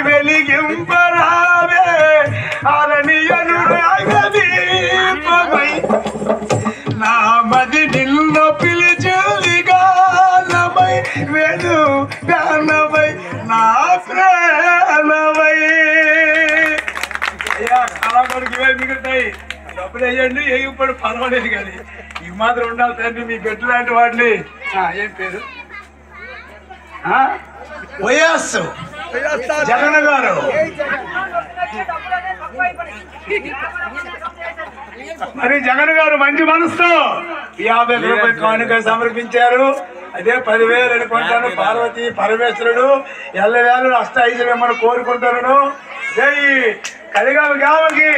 వెలిగింపరావే అరణియను రాగదీపమై నా మది నిన్ను పిలిచింది గానమై వెను గానమై నా ప్రాణమై. అయ్యా కళాకొడికి మిగులుతాయి డబ్బులు వేయండి ఏగిపడి పర్వాలేదు కానీ ఈ మాత్రం ఉండాలి తండ్రి మీ బిడ్డ లాంటి వాడిని. ఏం పేరు? వైఎస్ జగన్ గారు. మరి జగన్ గారు మంచి మనసుతో 50 రూపాయలు కానుక సమర్పించారు. అదే 10,000 అనుకుంటాను. పార్వతి పరమేశ్వరుడు ఎల్లవేళ అష్ట ఐశ్వర్యమని కోరుకుంటాను. జై కలిగామ గామకి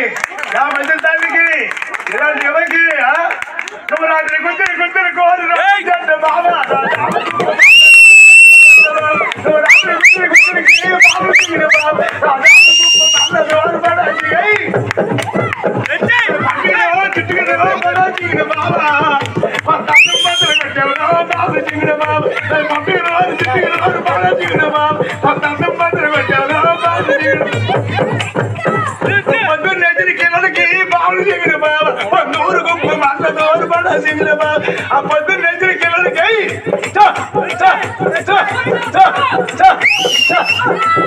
మంచి తల్లికి ఇలాంటి యువకి రాత్రి గుర్తులు కోరు బాబా ఆ పొద్దున్న నెచ్చిన కిల్లడికి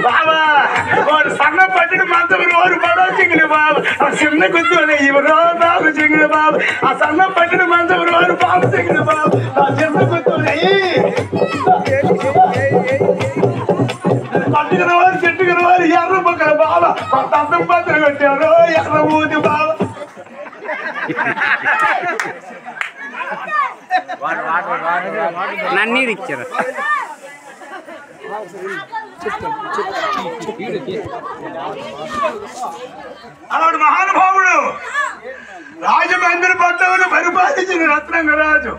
బాబా వాడు సన్న పట్టిన మంచం రోజు పడాల్సింది బాబా. ఆ చిన్న గుర్తునే ఇవరో బాబు చింగిన బాబు. ఆ సన్న పట్టిన మంచం రోజు బాబు చింగిన బాబు. ఆ చిన్న గుర్తునే పట్టిన వారు చెట్టుకున్న వారు ఎర్ర మొక్కలు బాబా. కొత్త అర్థం పత్రం పెట్టారు ఎర్ర ఊది బాబా. నన్నీరు ఇచ్చారు. అలాంటి మహానుభావుడు రాజమందిర పట్టణంలో పరిపాలించిన రత్నంగ రాజు.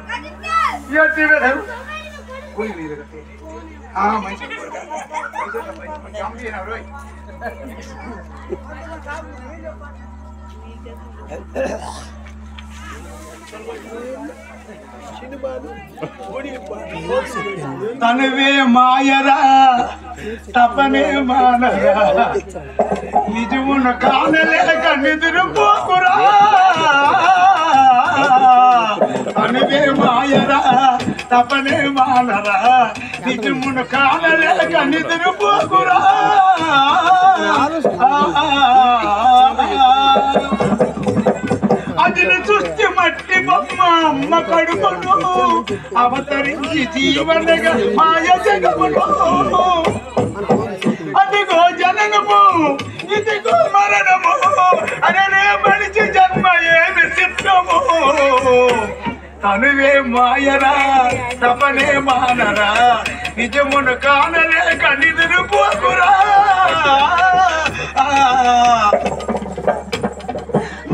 తనవే మాయరా తపనే మానరా నిజమున కానలేక నిద్రపోకురా. తనవే మాయరా తపనే మానరా నిజమున కానలేక నిద్రపోకురా. అదిని చూస్తే మట్టి బొమ్మ అమ్మ కడుపును అవతరించి జీవనగా మాయ జగమును. అదిగో జననము ఇదిగో మరణము అనే మనిషి జన్మ ఏమి చిత్తము. తనువే మాయరా తపనే మానరా నిజమును కానలేక నిద్రపోకురా.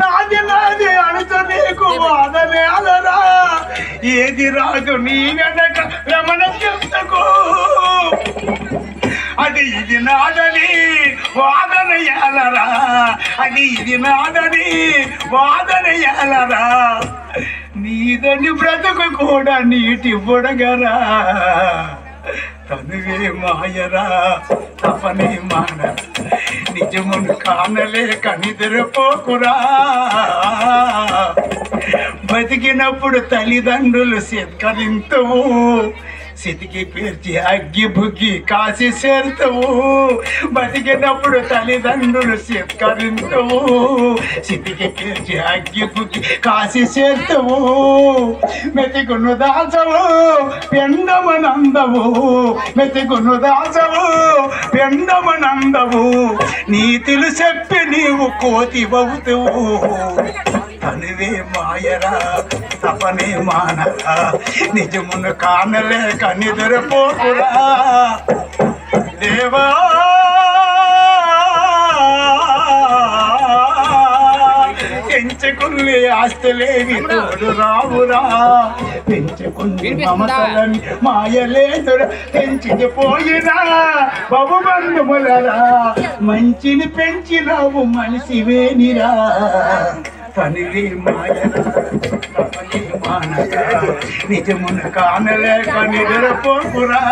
నాది నాది అనుచు నీకు వాదనేలరా ఏది రాదు నీ వెనక రమణ చెప్తకు. అది ఇది నాదని వాదన ఏలరా అది ఇది నాదని వాదన ఏలరా. నీదని బ్రతుకు కూడా నీటి బుడగరా. తనువే మాయరా తపనే మాన నిజమును కానలేక నిద్రపోకురా. బతికినప్పుడు తల్లిదండ్రులు సత్కరింతవు సితికి పేర్చి అగ్గి బుగ్గి కాసి చేరుతావు. బతికినప్పుడు తల్లిదండ్రులు సత్కరింతవు సితికి పేర్చి అగ్గి బుగ్గి కాసి చేరుతావు. మెతికును దాచవు పెండమనందవు మెతికును దాచవు పెండమనందవు. నీతులు చెప్పి నీవు కోతివవుతావు. తనువే మాయరా తపనే మానరా నిజమును కానలేక నిద్రపోకురా. దేవా పెంచుకుని ఆస్తులేవి తోడు రావురా. పెంచుకుని మమతలని మాయలేదురా. పెంచిది పోయినా బహుబంధుములరా మంచిని పెంచినావు మనిషివేనిరా. తనివే మాయరా తపనే మానరా నిజమును కానలేక నిద్రపోకురా.